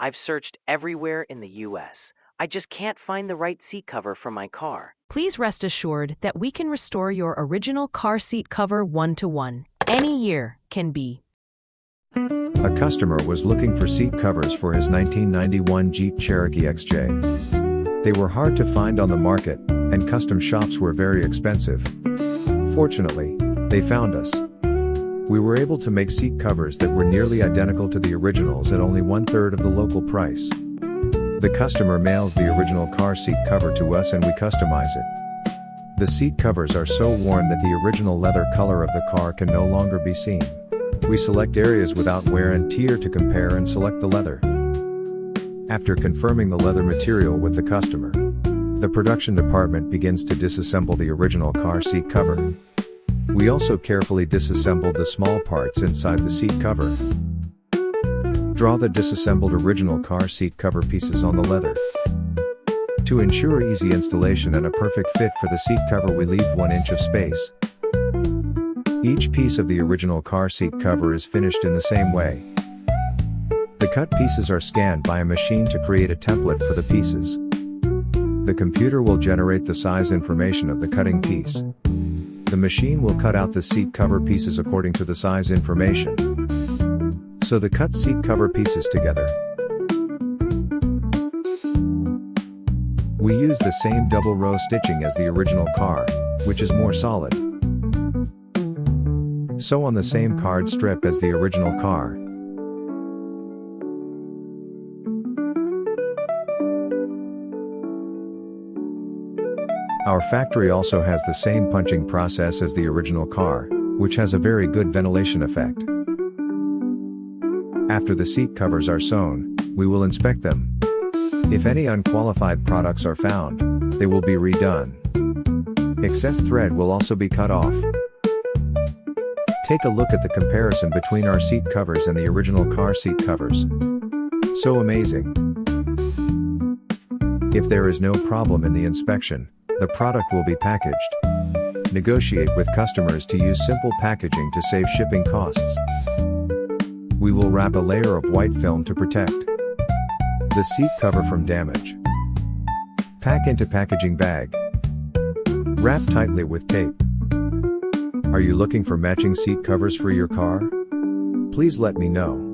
I've searched everywhere in the US. I just can't find the right seat cover for my car. Please rest assured that we can restore your original car seat cover one-to-one. Any year can be. A customer was looking for seat covers for his 1991 Jeep Cherokee XJ. They were hard to find on the market, and custom shops were very expensive. Fortunately, they found us. We were able to make seat covers that were nearly identical to the originals at only 1/3 of the local price. The customer mails the original car seat cover to us and we customize it. The seat covers are so worn that the original leather color of the car can no longer be seen. We select areas without wear and tear to compare and select the leather. After confirming the leather material with the customer, the production department begins to disassemble the original car seat cover. We also carefully disassembled the small parts inside the seat cover. Draw the disassembled original car seat cover pieces on the leather. To ensure easy installation and a perfect fit for the seat cover, we leave 1 inch of space. Each piece of the original car seat cover is finished in the same way. The cut pieces are scanned by a machine to create a template for the pieces. The computer will generate the size information of the cutting piece. The machine will cut out the seat cover pieces according to the size information. So the cut seat cover pieces together. We use the same double row stitching as the original car, which is more solid. Sew on the same card strip as the original car. Our factory also has the same punching process as the original car, which has a very good ventilation effect. After the seat covers are sewn, we will inspect them. If any unqualified products are found, they will be redone. Excess thread will also be cut off. Take a look at the comparison between our seat covers and the original car seat covers. So amazing! If there is no problem in the inspection, the product will be packaged. Negotiate with customers to use simple packaging to save shipping costs. We will wrap a layer of white film to protect the seat cover from damage. Pack into packaging bag. Wrap tightly with tape. Are you looking for matching seat covers for your car? Please let me know.